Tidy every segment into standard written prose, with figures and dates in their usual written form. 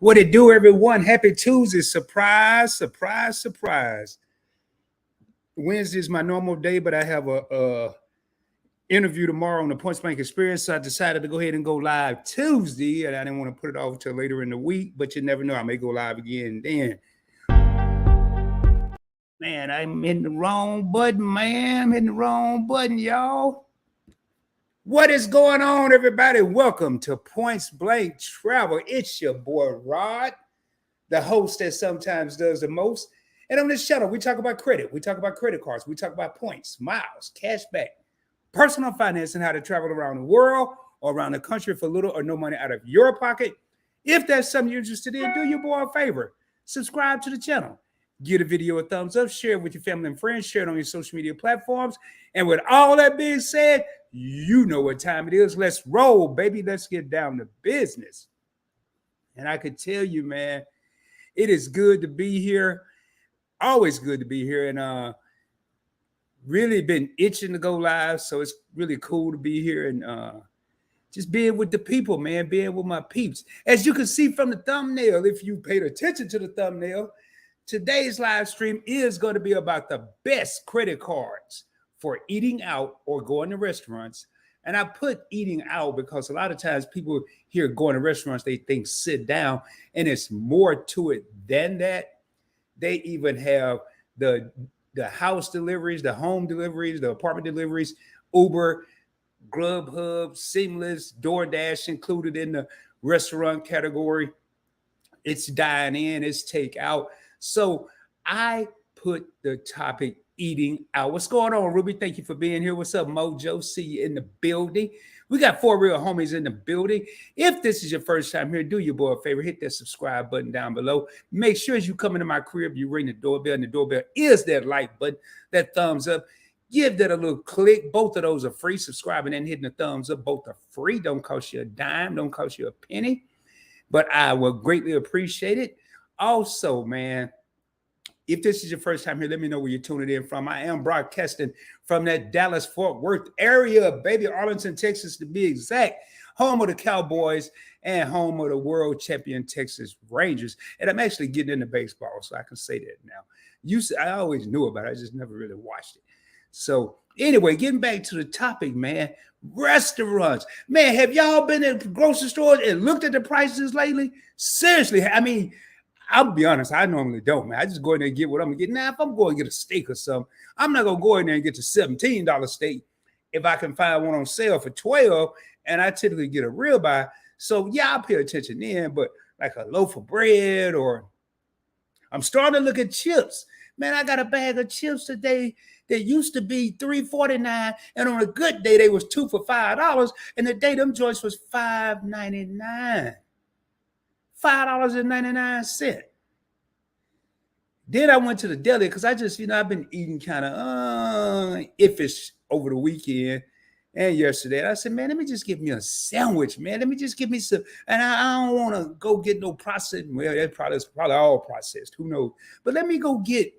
What it do, everyone? Happy Tuesday. Surprise, surprise, surprise. Wednesday is my normal day, but I have a interview tomorrow on the Points Blank Experience. So I decided to go ahead and go live Tuesday. And I didn't want to put it off till later in the week, but you never know. I may go live again then. Man, I'm hitting the wrong button, man. I'm hitting the wrong button, y'all. What is going on, everybody? Welcome to Points Blank Travel. It's your boy, Rod, the host that sometimes does the most. And on this channel, we talk about credit. We talk about credit cards. We talk about points, miles, cash back, personal finance, and how to travel around the world or around the country for little or no money out of your pocket. If that's something you're interested in, do your boy a favor. Subscribe to the channel. Give the video a thumbs up. Share it with your family and friends. Share it on your social media platforms. And with all that being said, you know what time it is. Let's roll, baby. Let's get down to business. And I could tell you, man, it is good to be here. Always good to be here. And really been itching to go live. So it's really cool to be here and just being with the people, man, being with my peeps. As you can see from the thumbnail, if you paid attention to the thumbnail, today's live stream is going to be about the best credit cards for eating out or going to restaurants. And I put eating out because a lot of times people hear going to restaurants, they think sit down, and it's more to it than that. They even have the house deliveries, the home deliveries, the apartment deliveries, Uber, Grubhub, Seamless, DoorDash included in the restaurant category. It's dine in, it's take out. So I put the topic eating out. What's going on, Ruby? Thank you for being here. What's up, Mojo? See you in the building. We got 4 real homies in the building. If this is your first time here, do your boy a favor. Hit that subscribe button down below. Make sure as you come into my crib, you ring the doorbell, and the doorbell is that like button, that thumbs up. Give that a little click. Both of those are free. Subscribing and hitting the thumbs up. Both are free. Don't cost you a dime. Don't cost you a penny. But I will greatly appreciate it. Also, man, if this is your first time here, let me know where you're tuning in from. I am broadcasting from that Dallas-Fort Worth area, baby, Arlington, Texas, to be exact, home of the Cowboys and home of the world champion Texas Rangers. And I'm actually getting into baseball, so I can say that now. I always knew about it. I just never really watched it. So anyway, getting back to the topic, man, restaurants. Man, have y'all been at grocery stores and looked at the prices lately? Seriously, I mean, I'll be honest, I normally don't, man. I just go in there and get what I'm going to get. Now, if I'm going to get a steak or something, I'm not going to go in there and get the $17 steak if I can find one on sale for $12, and I typically get a ribeye. So, yeah, I'll pay attention then, but like a loaf of bread, or I'm starting to look at chips. Man, I got a bag of chips today that used to be $3.49, and on a good day, they was 2 for $5, and the day them joints was $5.99. $5.99. Then I went to the deli because I just, I've been eating kind of iffish over the weekend and yesterday. And I said, man, let me just get me a sandwich, man. Let me just get me some. And I don't want to go get no processed. Well, that's probably all processed. Who knows? But let me go get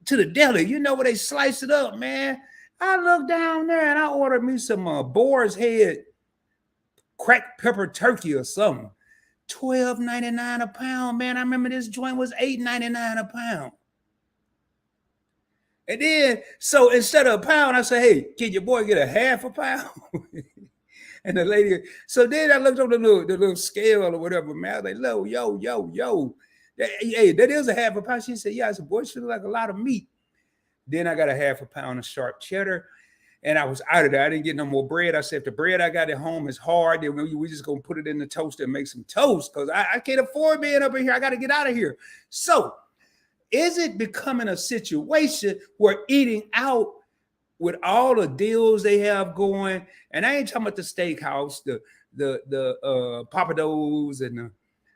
to the deli. You know where they slice it up, man. I look down there and I ordered me some boar's head cracked pepper turkey or something. $12.99 a pound, man. I remember this joint was $8.99 a pound. And then, so instead of a pound, I said, hey, can your boy get a half a pound? And the lady, so then I looked on the little scale or whatever, man. I was like, yo. Hey, that is a half a pound. She said, yeah. I said, boy, it should look like a lot of meat. Then I got a half a pound of sharp cheddar. And I was out of there. I didn't get no more bread. I said, if the bread I got at home is hard, then we just going to put it in the toaster and make some toast because I can't afford being up in here. I got to get out of here. So is it becoming a situation where eating out with all the deals they have going, and I ain't talking about the steakhouse, the Papados and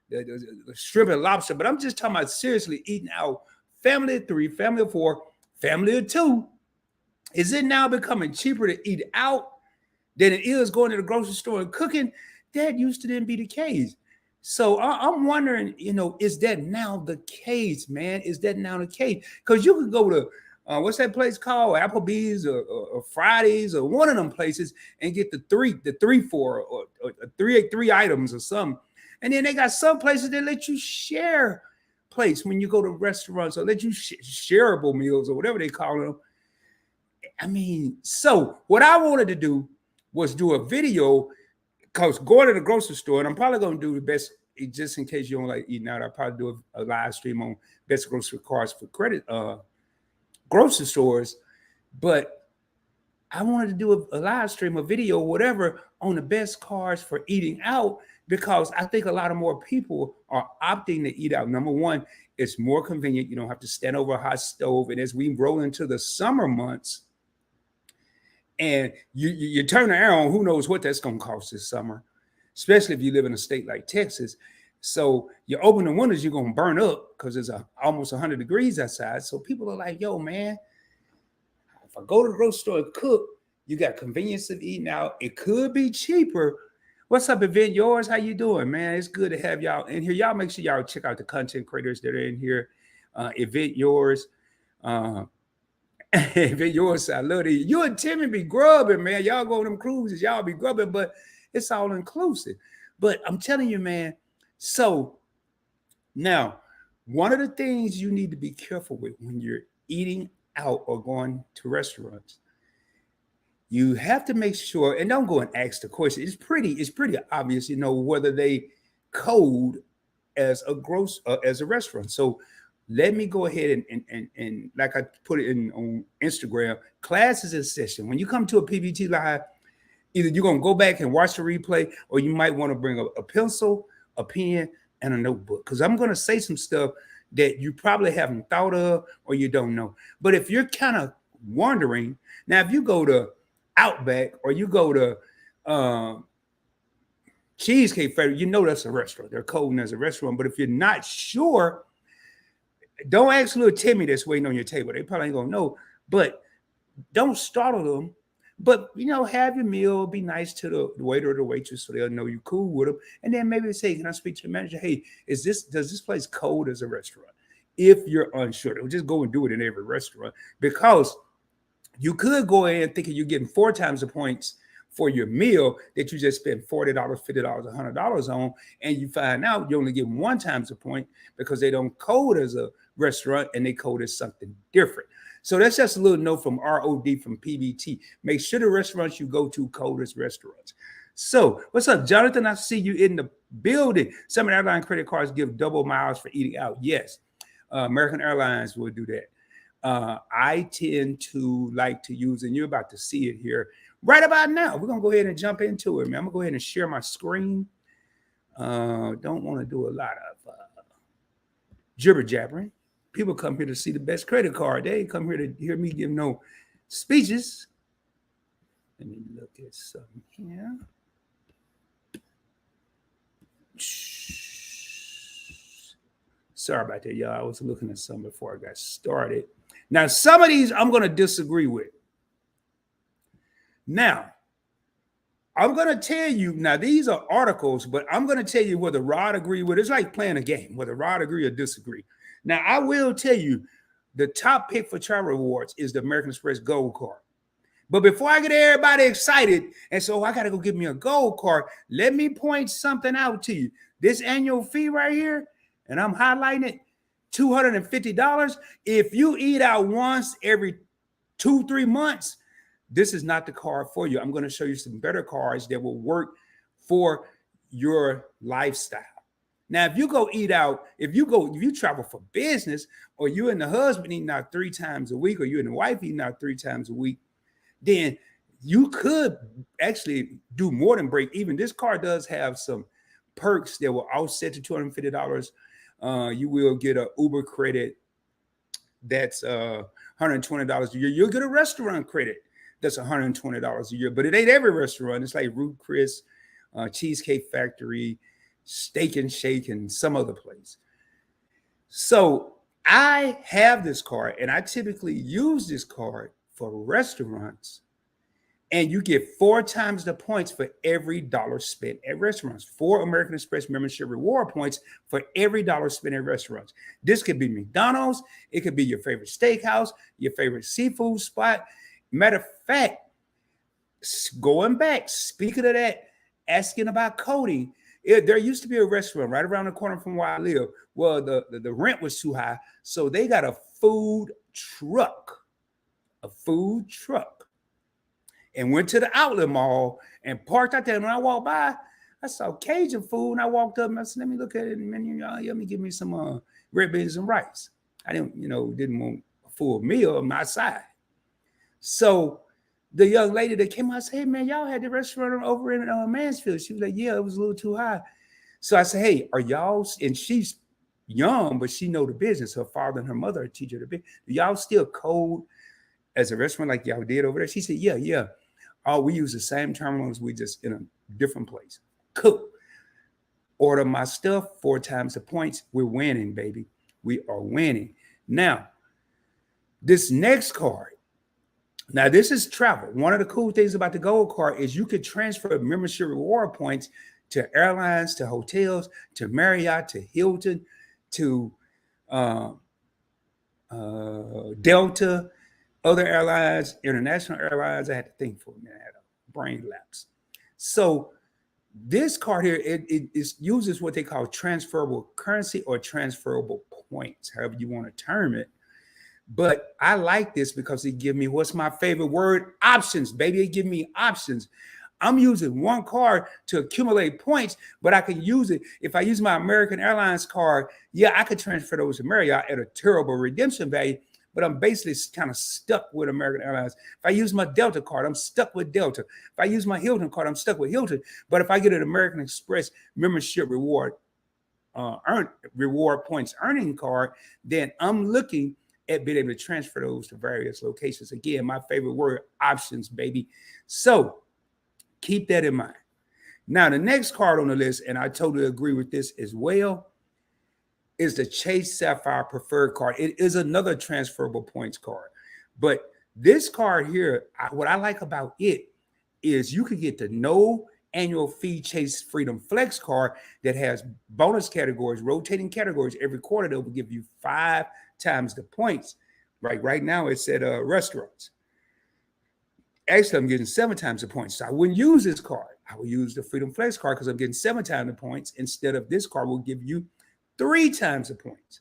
the shrimp and lobster, but I'm just talking about seriously eating out, family of 3, family of 4, family of 2. Is it now becoming cheaper to eat out than it is going to the grocery store and cooking? That used to then be the case. So I'm wondering, is that now the case, man? Is that now the case? Because you could go to, what's that place called? Applebee's or Fridays or one of them places and get the three for or three items or something. And then they got some places that let you share plates when you go to restaurants, or let you shareable meals or whatever they call them. I mean, so what I wanted to do was do a video, because going to the grocery store, and I'm probably going to do the best, just in case you don't like eating out, I'll probably do a live stream on best grocery cards for credit grocery stores. But I wanted to do a live stream, a video, whatever, on the best cards for eating out, because I think a lot of more people are opting to eat out. Number one, it's more convenient. You don't have to stand over a hot stove. And as we roll into the summer months, and you turn the air on, who knows what that's going to cost this summer, especially if you live in a state like Texas. So you open the windows, you're going to burn up because it's almost 100 degrees outside. So people are like, yo, man, if I go to the grocery store and cook, you got convenience of eating out. It could be cheaper. What's up, Event Yours? How you doing, man? It's good to have y'all in here. Y'all make sure y'all check out the content creators that are in here. Event Yours. Event Yours, I love it. You and Timmy be grubbing, man. Y'all go on them cruises, y'all be grubbing, but it's all inclusive. But I'm telling you, man, so now one of the things you need to be careful with when you're eating out or going to restaurants, you have to make sure, and don't go and ask the question. It's pretty obvious, whether they code as a restaurant. So let me go ahead and like I put it on Instagram, class is in session. When you come to a PBT Live, either you're going to go back and watch the replay, or you might want to bring a pencil, a pen, and a notebook, because I'm going to say some stuff that you probably haven't thought of or you don't know. But if you're kind of wondering, now if you go to Outback or you go to Cheesecake Factory, that's a restaurant. They're coding as a restaurant. But if you're not sure, don't ask little Timmy that's waiting on your table. They probably ain't going to know. But don't startle them. But, have your meal, be nice to the waiter or the waitress so they'll know you're cool with them. And then maybe say, can I speak to the manager? Hey, does this place code as a restaurant? If you're unsure, don't just go and do it in every restaurant, because you could go in thinking you're getting 4 times the points for your meal that you just spent $40, $50, $100 on, and you find out you only get 1 times the point because they don't code as a restaurant and they code as something different. So that's just a little note from ROD from PBT. Make sure the restaurants you go to code as restaurants. So what's up, Jonathan? I see you in the building. Some airline credit cards give double miles for eating out. Yes, American Airlines will do that. I tend to like to use, and you're about to see it here right about now. We're going to go ahead and jump into it, man. I'm going to go ahead and share my screen. Don't want to do a lot of jibber jabbering. People come here to see the best credit card. They ain't come here to hear me give no speeches. Let me look at something here. Sorry about that, y'all. I was looking at some before I got started. Now, some of these I'm going to disagree with. Now, I'm going to tell you, now these are articles, but I'm going to tell you whether Rod agree with it. It's like playing a game, whether Rod agree or disagree. Now, I will tell you, the top pick for travel rewards is the American Express Gold Card. But before I get everybody excited, and so I got to go get me a gold card, let me point something out to you. This annual fee right here, and I'm highlighting it, $250. If you eat out once every 2-3 months, this is not the card for you. I'm going to show you some better cards that will work for your lifestyle. Now, if you go eat out, if you travel for business, or you and the husband eating out 3 times a week, or you and the wife eating out 3 times a week, then you could actually do more than break even. This card does have some perks that will offset the $250. You will get an Uber credit that's $120 a year. You'll get a restaurant credit that's $120 a year, but it ain't every restaurant. It's like Ruth Chris, Cheesecake Factory, Steak and Shake, and some other place. So I have this card, and I typically use this card for restaurants, and you get 4 times the points for every dollar spent at restaurants. 4 American Express membership reward points for every dollar spent at restaurants. This could be McDonald's. It could be your favorite steakhouse, your favorite seafood spot. Matter of fact, going back, speaking of that, asking about coding, There used to be a restaurant right around the corner from where I live. Well, the rent was too high, so they got a food truck, and went to the outlet mall and parked out there. And when I walked by, I saw Cajun food, and I walked up and I said, "Let me look at it, and menu. Let me give me some red beans and rice." I didn't want a full meal on my side. So the young lady that came out said, "Hey man, y'all had the restaurant over in Mansfield." She was like, "Yeah, it was a little too high." So I said, "Hey, are y'all?" And she's young, but she know the business. Her father and her mother are teacher the business. Do y'all still code as a restaurant like y'all did over there? She said, "Yeah. Oh, we use the same terminals. We just in a different place." Cool. Order my stuff 4 times the points. We're winning, baby. We are winning. Now, this next card. Now, this is travel. One of the cool things about the Gold Card is you could transfer membership reward points to airlines, to hotels, to Marriott, to Hilton, to Delta, other airlines, international airlines. I had to think for a minute. I had a brain lapse. So this card here, it uses what they call transferable currency or transferable points, however you want to term it. But I like this because it gives me, what's my favorite word? Options, baby. It gives me options. I'm using one card to accumulate points, but I can use it. If I use my American Airlines card, yeah, I could transfer those to Marriott at a terrible redemption value, but I'm basically kind of stuck with American Airlines. If I use my Delta card, I'm stuck with Delta. If I use my Hilton card, I'm stuck with Hilton. But if I get an American Express membership reward points earning card, then I'm looking at being able to transfer those to various locations. Again, my favorite word, options, baby. So keep that in mind. Now, the next card on the list, and I totally agree with this as well, is the Chase Sapphire Preferred card. It is another transferable points card. But this card here, what I like about it is you could get the no annual fee Chase Freedom Flex card that has bonus categories, rotating categories every quarter that will give you 5 times the points. Right now it's at restaurants. Actually, I'm getting 7 times the points. So I wouldn't use this card. I would use the Freedom Flex card because I'm getting 7 times the points instead of this card will give you 3 times the points.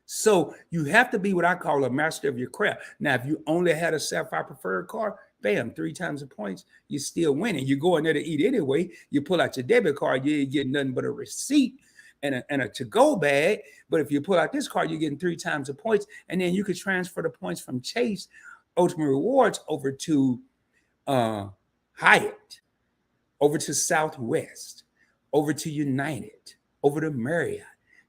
So you have to be what I call a master of your craft. Now, if you only had a Sapphire Preferred card, bam, 3 times the points, you're still winning. You go in there to eat anyway. You pull out your debit card, you ain't getting nothing but a receipt and a to-go bag. But if you pull out this card, you're getting 3 times the points. And then you could transfer the points from Chase Ultimate Rewards over to Hyatt, over to Southwest, over to United, over to Marriott.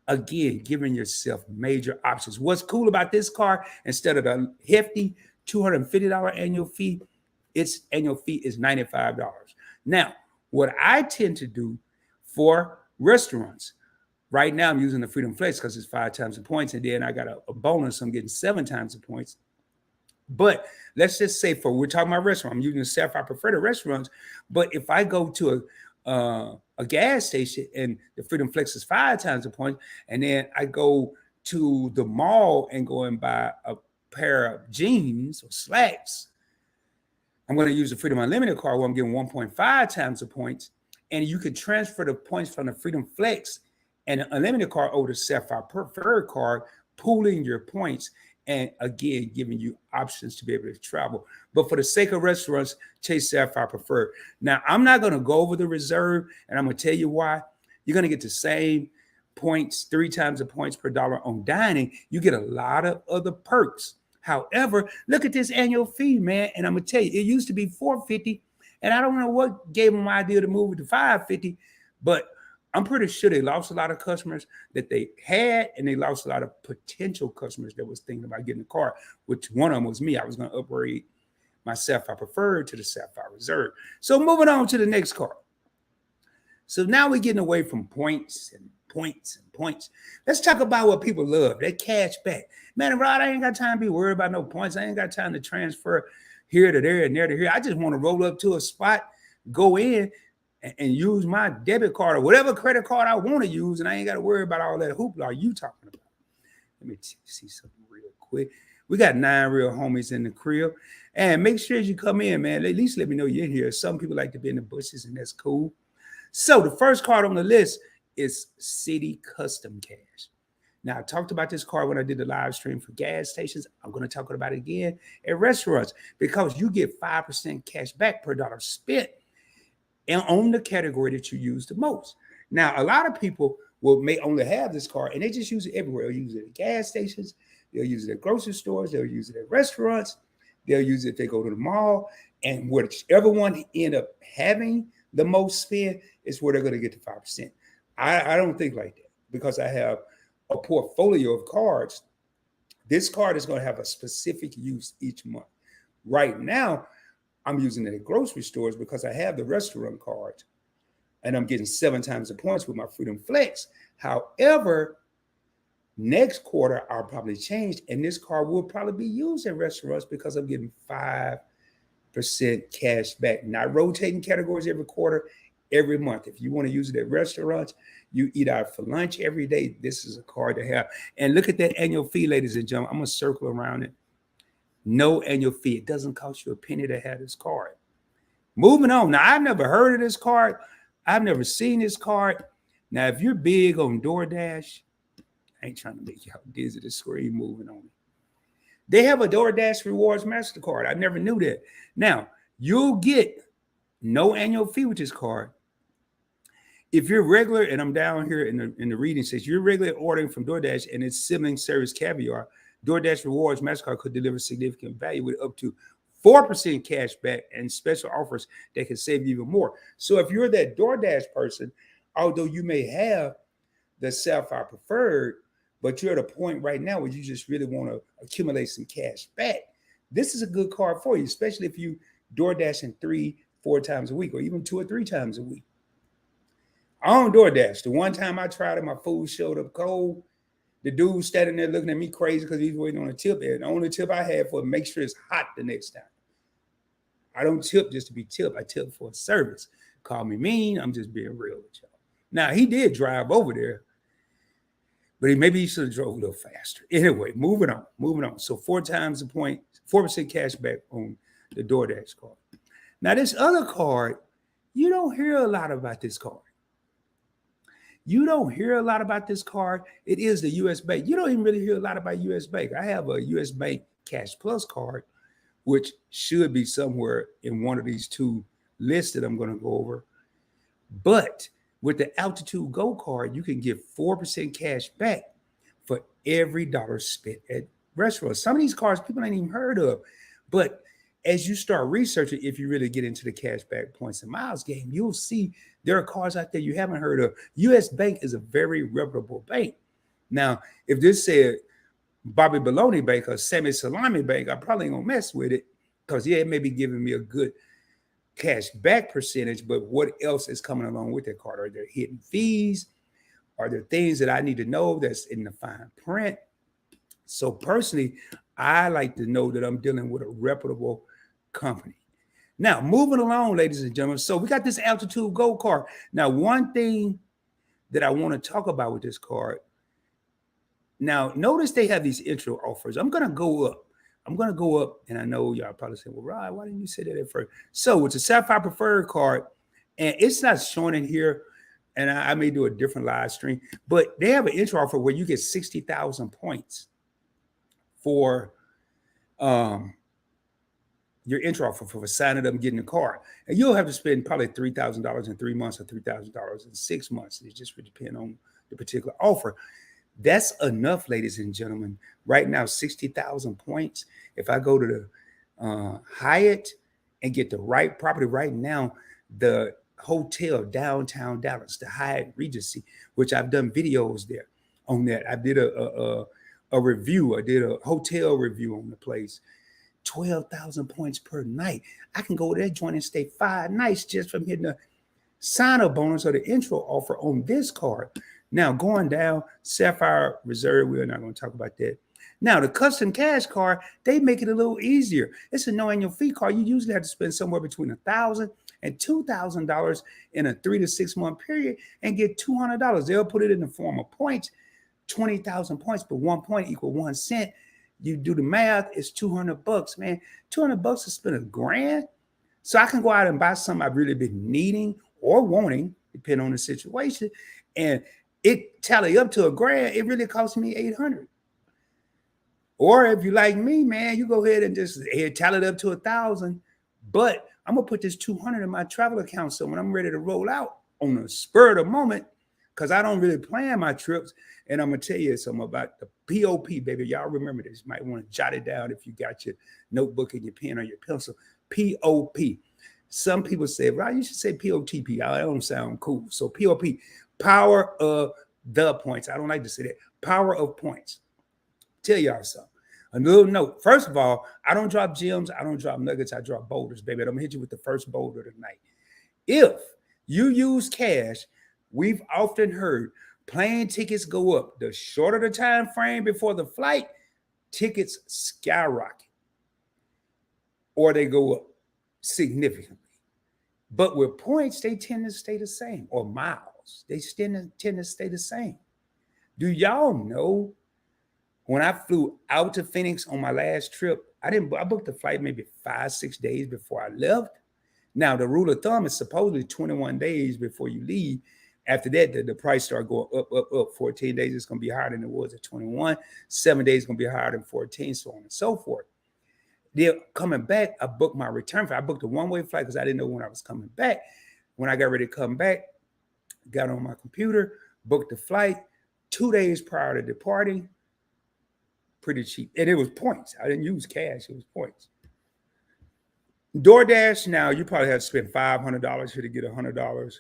Again, giving yourself major options. What's cool about this card, instead of the hefty $250 annual fee, its annual fee is $95. Now, what I tend to do for restaurants, right now I'm using the Freedom Flex because it's 5 times the points, and then I got a bonus, I'm getting 7 times the points. But let's just say we're talking about restaurant, I'm using the Sapphire Preferred restaurants, but if I go to a gas station and the Freedom Flex is 5 times the point, and then I go to the mall and go and buy a pair of jeans or slacks, I'm going to use the Freedom Unlimited card where I'm getting 1.5 times the points, and you can transfer the points from the Freedom Flex and the Unlimited card over to Sapphire Preferred card, pooling your points, and again, giving you options to be able to travel. But for the sake of restaurants, Chase Sapphire Preferred. Now, I'm not going to go over the reserve, and I'm going to tell you why. You're going to get the same points, 3 times the points per dollar on dining. You get a lot of other perks. However, look at this annual fee, man. And I'm going to tell you, it used to be $450, and I don't know what gave them the idea to move it to $550, but I'm pretty sure they lost a lot of customers that they had, and they lost a lot of potential customers that was thinking about getting a car, which one of them was me. I was going to upgrade my Sapphire Preferred to the Sapphire Reserve. So moving on to the next car. So now we're getting away from points and points and points. Let's talk about what people love, that cash back. Man, Rod, I ain't got time to be worried about no points. I ain't got time to transfer here to there and there to here. I just want to roll up to a spot, go in, and use my debit card or whatever credit card I want to use, and I ain't got to worry about all that hoopla you talking about. Let me see something real quick. We got 9 real homies in the crib, and make sure as you come in, man, at least let me know you're here. Some people like to be in the bushes, and that's cool. So the first card on the list is City Custom Cash. Now, I talked about this card when I did the live stream for gas stations. I'm going to talk about it again at restaurants because you get 5% cash back per dollar spent on the category that you use the most. Now, a lot of people may only have this card and they just use it everywhere. They'll use it at gas stations. They'll use it at grocery stores. They'll use it at restaurants. They'll use it if they go to the mall. And whichever one end up having the most spend is where they're going to get the 5%. I don't think like that because I have a portfolio of cards. This card is going to have a specific use each month. Right now, I'm using it at grocery stores because I have the restaurant card and I'm getting 7 times the points with my Freedom Flex. However, next quarter, I'll probably change and this card will probably be used in restaurants because I'm getting 5% cash back, not rotating categories every quarter, every month. If you want to use it at restaurants, you eat out for lunch every day, this is a card to have. And look at that annual fee, ladies and gentlemen. I'm going to circle around it. No annual fee. It doesn't cost you a penny to have this card. Moving on. Now, I've never heard of this card. I've never seen this card. Now, if you're big on DoorDash, I ain't trying to make y'all dizzy, the screen moving on me. They have a DoorDash Rewards MasterCard. I never knew that. Now, you'll get no annual fee with this card. If you're regular, and I'm down here in the reading says you're regularly ordering from DoorDash and its sibling service Caviar, DoorDash Rewards MasterCard could deliver significant value with up to 4% cash back and special offers that can save you even more. So if you're that DoorDash person, although you may have the Sapphire Preferred, but you're at a point right now where you just really want to accumulate some cash back, this is a good card for you, especially if you DoorDashing 3-4 times a week or even 2 or 3 times a week. I don't DoorDash. The one time I tried it, my food showed up cold. The dude standing there looking at me crazy because he's waiting on a tip. And the only tip I had for make sure it's hot the next time. I don't tip just to be tipped. I tip for a service. Call me mean. I'm just being real with y'all. Now, he did drive over there, but maybe he should have drove a little faster. Anyway, moving on. So 4 times the point, 4% cash back on the DoorDash card. Now, this other card, you don't hear a lot about this card. You don't hear a lot about this card. It is the U.S. Bank. You don't even really hear a lot about U.S. Bank. I have a U.S. Bank Cash Plus card, which should be somewhere in one of these 2 lists that I'm going to go over. But with the Altitude Go card, you can get 4% cash back for every dollar spent at restaurants. Some of these cards people ain't even heard of. But as you start researching, if you really get into the cashback points and miles game, you'll see there are cards out there you haven't heard of. U.S. Bank is a very reputable bank. Now, if this said Bobby Baloney Bank or Sammy Salami Bank, I probably ain't gonna mess with it because, yeah, it may be giving me a good cash back percentage, but what else is coming along with that card? Are there hidden fees? Are there things that I need to know that's in the fine print? So personally, I like to know that I'm dealing with a reputable company. Now, moving along, ladies and gentlemen. So we got this Altitude Go card. Now, one thing that I want to talk about with this card. Now, notice they have these intro offers. I'm going to go up. And I know y'all probably say, well, Rod, why didn't you say that at first? So it's a Sapphire Preferred card, and it's not showing in here, and I may do a different live stream, but they have an intro offer where you get 60,000 points for your intro offer for signing up and getting a card. And you'll have to spend probably $3,000 in 3 months or $3,000 in 6 months. It just would depend on the particular offer. That's enough, ladies and gentlemen. Right now, 60,000 points. If I go to the Hyatt and get the right property right now, the hotel downtown Dallas, the Hyatt Regency, which I've done videos there on that. I did a review. I did a hotel review on the place. 12,000 points per night. I can go there, join and stay 5 nights just from hitting the sign-up bonus or the intro offer on this card. Now, going down, Sapphire Reserve, we're not going to talk about that. Now, the custom cash card, they make it a little easier. It's a no annual fee card. You usually have to spend somewhere between $1,000 and $2,000 in a 3 to 6 month period and get $200. They'll put it in the form of points, 20,000 points, but 1 point equal 1 cent. You do the math, it's $200, man. $200 to spend $1,000. So I can go out and buy something I've really been needing or wanting, depending on the situation. And it tally up to $1,000, it really cost me $800. Or if you like me, man, you go ahead and just tally it up to $1,000. But I'm gonna put this 200 in my travel account. So when I'm ready to roll out on the spur of the moment, because I don't really plan my trips, and I'm gonna tell you something about the POP, baby. Y'all remember this. You might want to jot it down if you got your notebook and your pen or your pencil. POP. Some people say, right, you should say POTP. I don't sound cool. So POP, power of the points. I don't like to say that. Power of points. Tell y'all something. A little note. First of all, I don't drop gems. I don't drop nuggets. I drop boulders, baby. I'm going to hit you with the first boulder tonight. If you use cash, we've often heard plane tickets go up. The shorter the time frame before the flight, tickets skyrocket. Or they go up significantly. But with points, they tend to stay the same. Or miles, they tend to stay the same. Do y'all know when I flew out to Phoenix on my last trip, I booked the flight maybe 5-6 days before I left. Now, the rule of thumb is supposedly 21 days before you leave. After that, the price started going up. 14 days, it's going to be higher than it was at 21. 7 days, going to be higher than 14, so on and so forth. Then coming back, I booked my return flight. I booked a one-way flight because I didn't know when I was coming back. When I got ready to come back, got on my computer, booked the flight 2 days prior to departing. Pretty cheap. And it was points. I didn't use cash. It was points. DoorDash, now you probably have to spend $500 here to get $100.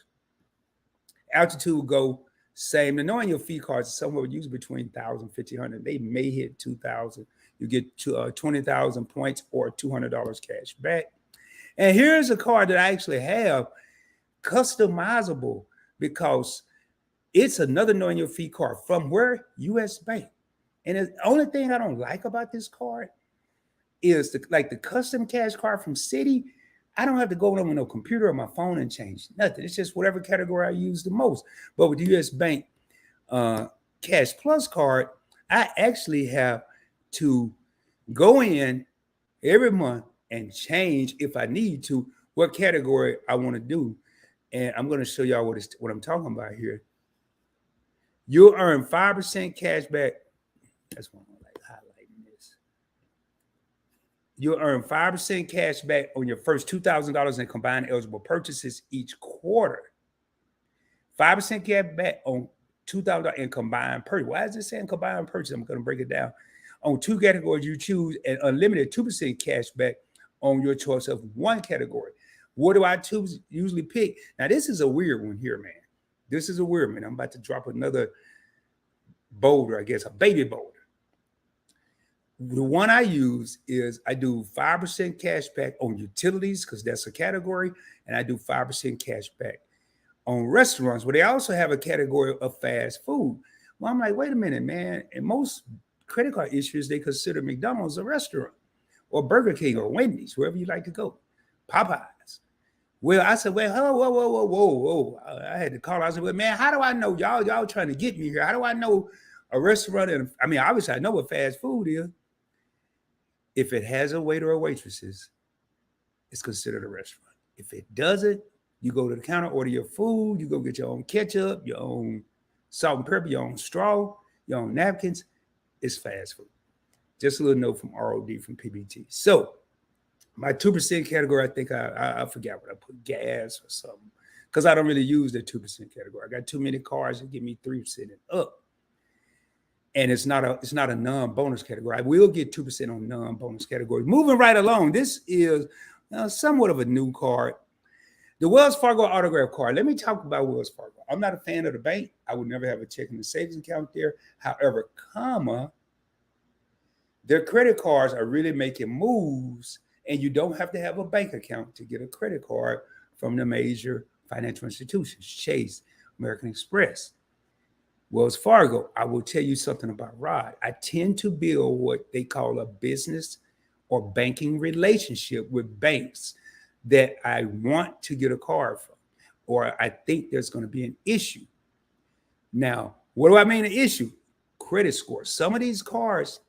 Altitude Go, same. The knowing your fee cards is somewhere usually between $1,000 and $1,500. They may hit $2,000. You get 20,000 points or $200 cash back. And here's a card that I actually have, customizable, because it's another knowing your fee card from where? US Bank. And the only thing I don't like about this card is the custom cash card from Citi. I don't have to go on with no computer or my phone and change nothing. It's just whatever category I use the most. But with the US Bank Cash Plus card, I actually have to go in every month and change, if I need to, what category I want to do. And I'm going to show y'all what I'm talking about here. You'll earn 5% cash back. That's why I like highlighting this. You'll earn 5% cash back on your first $2,000 in combined eligible purchases each quarter. 5% cash back on $2,000 in combined purchase. Why is it saying combined purchase? I'm going to break it down. On two categories you choose, and unlimited 2% cash back on your choice of one category. What do I usually pick? Now, this is a weird one here, man. This is a weird one. I'm about to drop another boulder, I guess, a baby boulder. The one I use is I do 5% cash back on utilities because that's a category, and I do 5% cash back on restaurants, where they also have a category of fast food. Well, I'm like, wait a minute, man. And most credit card issuers, they consider McDonald's a restaurant, or Burger King, or Wendy's, wherever you like to go, Popeyes. Well, I said, well, whoa. I had to call. I said, well, man, how do I know y'all trying to get me here? How do I know a restaurant? And I mean, obviously I know what fast food is. If it has a waiter or waitresses, it's considered a restaurant. If it doesn't, you go to the counter, order your food, you go get your own ketchup, your own salt and pepper, your own straw, your own napkins. It's fast food. Just a little note from ROD from PBT. So my 2% category, I think I forgot what I put, gas or something, because I don't really use the 2% category. I got too many cars that give me 3% and up. And it's not a non-bonus category. I will get 2% on non-bonus categories. Moving right along, this is somewhat of a new card. The Wells Fargo autograph card. Let me talk about Wells Fargo. I'm not a fan of the bank. I would never have a checking and savings account there. However, their credit cards are really making moves, and you don't have to have a bank account to get a credit card from the major financial institutions, Chase, American Express, Wells Fargo. I will tell you something about Rod. I tend to build what they call a business or banking relationship with banks that I want to get a card from, or I think there's going to be an issue. Now, what do I mean an issue? Credit score. Some of these cards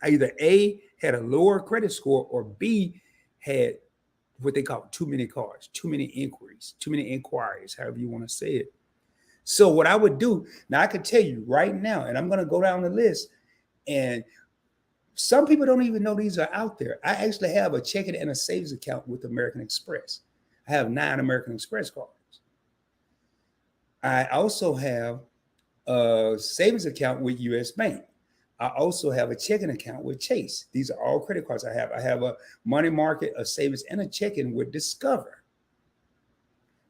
either A, had a lower credit score, or B, had what they call too many cards, too many inquiries, too many inquiries, however you want to say it. So what I would do, now I can tell you right now, and I'm going to go down the list, and some people don't even know these are out there. I actually have a checking and a savings account with American Express. I have 9 American Express cards. I also have a savings account with US Bank. I also have a checking account with Chase. These are all credit cards I have. I have a money market, a savings, and a checking with Discover.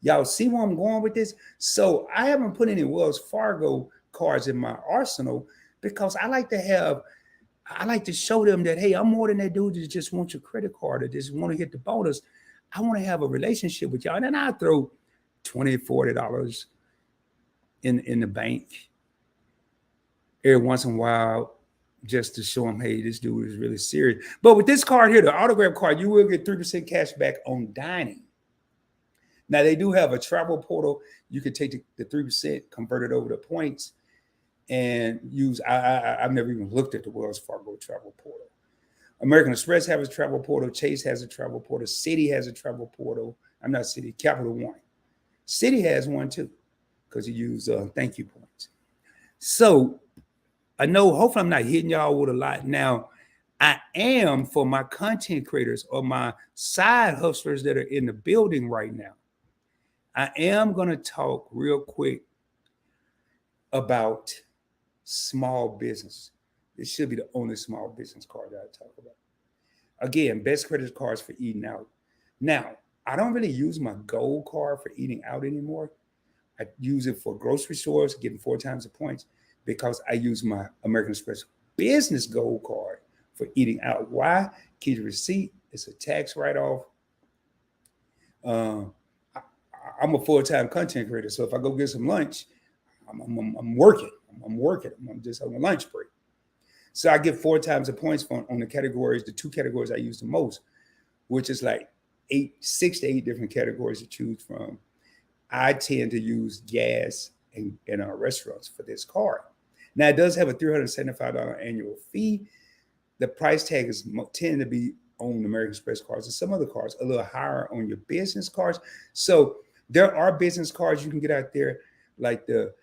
Y'all see where I'm going with this? So I haven't put any Wells Fargo cards in my arsenal because I like to show them that, hey, I'm more than that dude that just wants your credit card or just want to hit the bonus. I want to have a relationship with y'all. And then I throw $20, $40 in the bank every once in a while just to show them, hey, this dude is really serious. But with this card here, the autograph card, you will get 3% cash back on dining. Now, they do have a travel portal. You can take the 3%, convert it over to points, and use. I've never even looked at the Wells Fargo travel portal. American Express has a travel portal. Chase has a travel portal. Citi has a travel portal. I'm not Citi, Capital One. Citi has one too, because you use thank you points. So I know, hopefully I'm not hitting y'all with a lot. Now, I am, for my content creators or my side hustlers that are in the building right now, I am going to talk real quick about small business. This should be the only small business card that I talk about. Again, best credit cards for eating out. Now, I don't really use my gold card for eating out anymore. I use it for grocery stores, getting 4 times the points, because I use my American Express business gold card for eating out. Why? Keep the receipt. It's a tax write-off. I'm a full-time content creator, so if I go get some lunch, I'm working. I'm just on a lunch break. So I get 4 times the points on the categories, the 2 categories I use the most, which is like 6 to 8 different categories to choose from. I tend to use gas and restaurants for this card. Now, it does have a $375 annual fee. The price tag is tend to be on American Express cards and some other cards, a little higher on your business cards. So there are business cards you can get out there, like the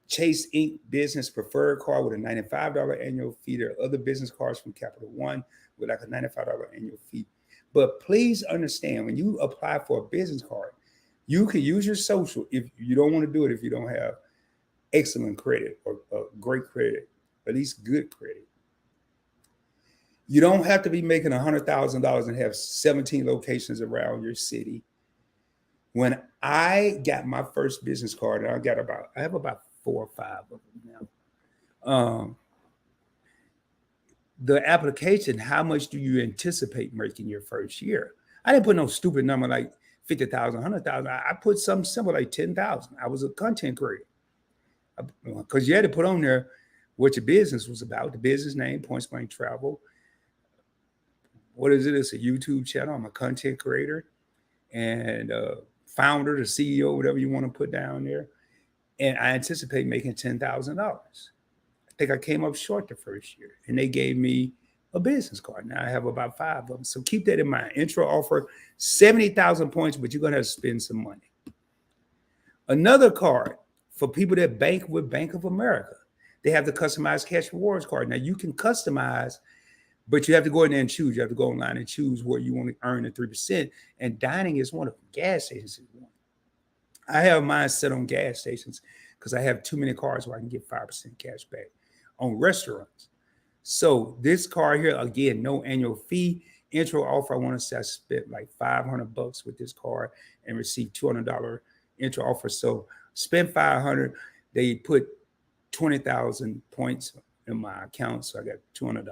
Chase Inc. Business Preferred card with a $95 annual fee. There are other business cards from Capital One with like a $95 annual fee. But please understand, when you apply for a business card, you can use your social if you don't want to do it, if you don't have excellent credit or great credit, at least good credit. You don't have to be making $100,000 and have 17 locations around your city. When I got my first business card, and I have about 4 or 5 of them now. The application, how much do you anticipate making your first year? I didn't put no stupid number like 50,000, 100,000. I put something simple like 10,000. I was a content creator because you had to put on there what your business was about, the business name, Points Blank Travel. What is it? It's a YouTube channel. I'm a content creator and founder, the CEO, whatever you want to put down there. And I anticipate making $10,000. I think I came up short the first year, and they gave me a business card. Now I have about 5 of them. So keep that in mind. Intro offer, 70,000 points, but you're going to have to spend some money. Another card for people that bank with Bank of America. They have the customized cash rewards card. Now you can customize, but you have to go in there and choose. You have to go online and choose where you want to earn the 3%. And dining is one of them. Gas stations is one. I have mine set on gas stations because I have too many cards where I can get 5% cash back on restaurants. So this card here, again, no annual fee. Intro offer, I want to say I spent like $500 with this card and received $200 intro offer. So spend $500. They put 20,000 points in my account, so I got $200.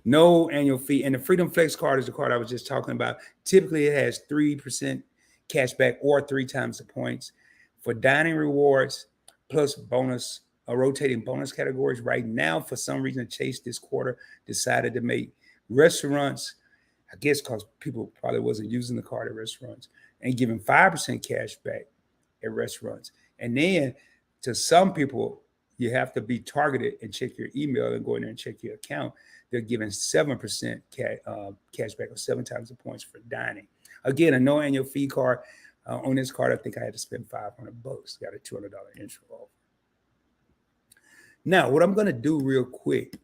No annual fee. And the Freedom Flex card is the card I was just talking about. Typically, it has 3% cash back or 3 times the points for dining rewards plus bonus, rotating bonus categories. Right now, for some reason, Chase this quarter decided to make restaurants, I guess because people probably wasn't using the card at restaurants, and giving 5% cash back at restaurants. And then to some people, you have to be targeted and check your email and go in there and check your account. they're giving 7% cash back or 7 times the points for dining. Again, a no annual fee card. On this card, I think I had to spend $500. Got a $200 intro off. Now, what I'm going to do real quick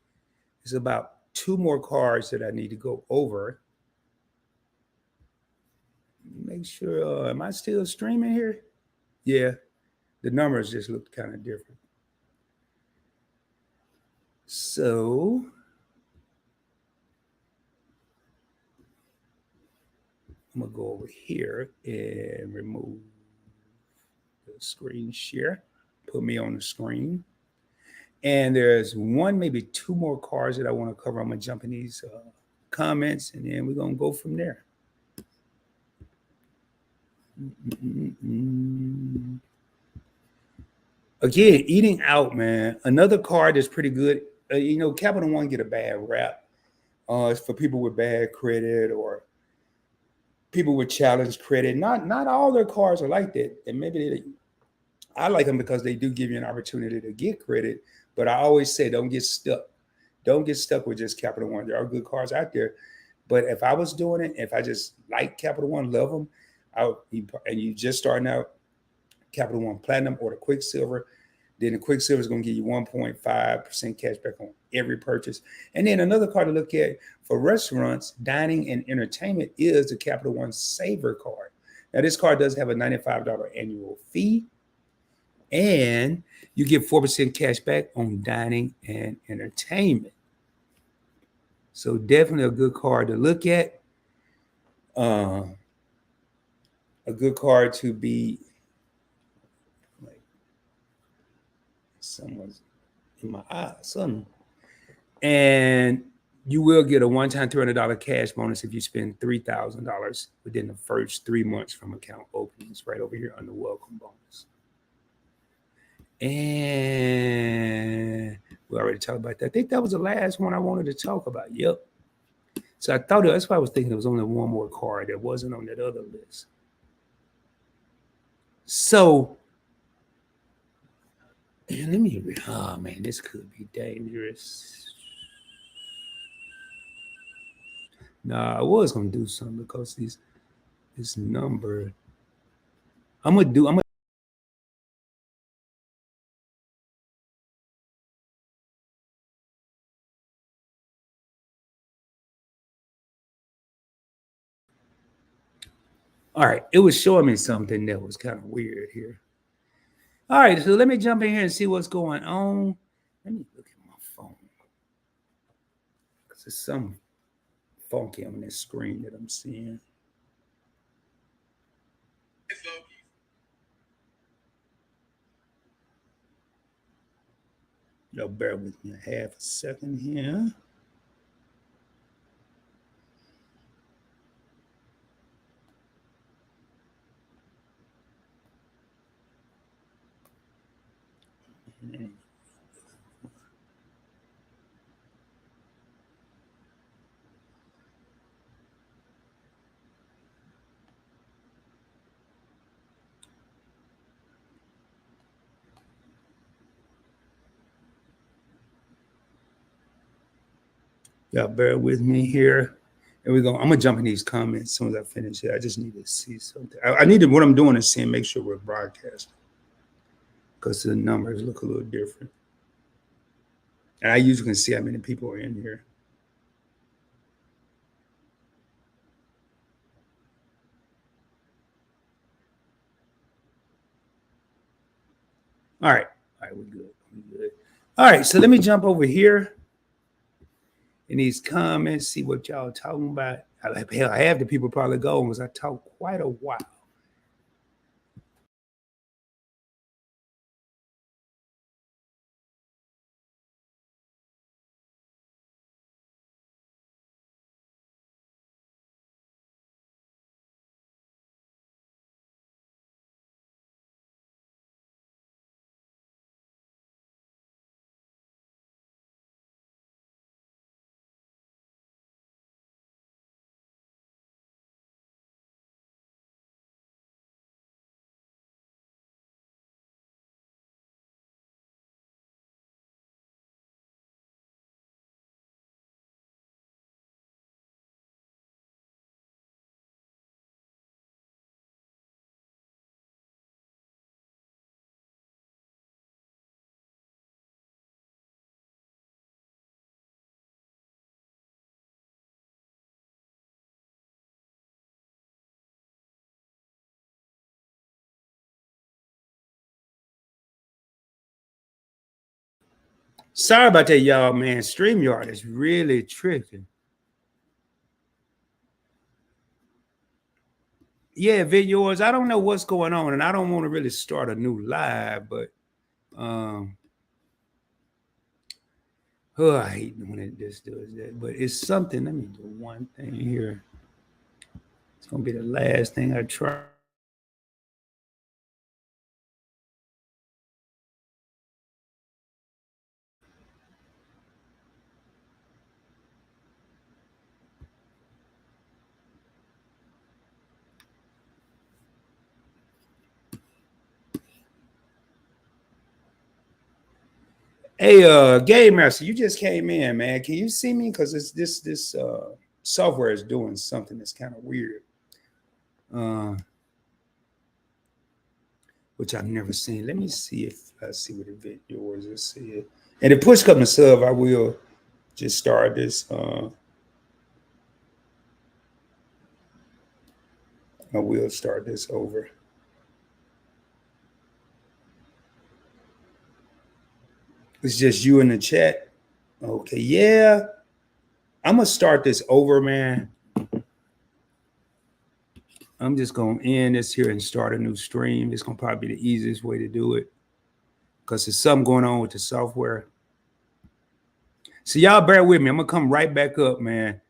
is about 2 more cards that I need to go over. Make sure, am I still streaming here? Yeah, the numbers just look kind of different. So, I'm going to go over here and remove the screen share. Put me on the screen. And there's 1, maybe 2 more cards that I want to cover. I'm going to jump in these comments, and then we're going to go from there. Again, eating out, man. Another card that's pretty good. Capital One get a bad rap. It's for people with bad credit or people with challenged credit. Not all their cards are like that. And maybe I like them because they do give you an opportunity to get credit. But I always say, don't get stuck. Don't get stuck with just Capital One. There are good cards out there. But if I was doing it, if I just like Capital One, love them, and you just starting out, Capital One Platinum or the Quicksilver, then the Quicksilver is going to give you 1.5% cash back on every purchase. And then another card to look at for restaurants, dining, and entertainment is the Capital One Saver card. Now, this card does have a $95 annual fee, and you get 4% cash back on dining and entertainment. So definitely a good card to look at. A good card to be like someone's in my eye, something. And you will get a one-time $300 cash bonus if you spend $3,000 within the first 3 months from account openings, right over here on the welcome bonus. And we already talked about that. I think that was the last one I wanted to talk about. Yep. So I thought that's why I was thinking there was only 1 more card that wasn't on that other list. So let me, oh man, this could be dangerous. Nah, I was gonna do something because this number. I'm gonna all right, it was showing me something that was kind of weird here. All right, so let me jump in here and see what's going on. Let me look at my phone because there's some funky on this screen that I'm seeing. Y'all bear with me a half a second here. Y'all bear with me here. Here we go. I'm gonna jump in these comments as soon as I finish here. I just need to see something. I need to, what I'm doing is seeing, make sure we're broadcasting because the numbers look a little different. And I usually can see how many people are in here. All right, we're good. We're good. All right, so let me jump over here in these comments, see what y'all talking about. Hell, half the people probably go because I talk quite a while. Sorry about that, y'all, man. StreamYard is really tricky. Yeah, videos. I don't know what's going on, and I don't want to really start a new live, but oh, I hate when it just does that. But it's something. Let me do one thing here. It's gonna be the last thing I try. Hey, Game Master, you just came in, man. Can you see me? Because it's this software is doing something that's kind of weird, uh, which I've never seen. Let me see if I see what the video is. Let's see it. And if push comes to shove, I will just start this. I will start this over. It's just you in the chat. Okay, yeah. I'm gonna start this over, man. I'm just gonna end this here and start a new stream. It's gonna probably be the easiest way to do it because there's something going on with the software. So y'all bear with me. I'm gonna come right back up, man.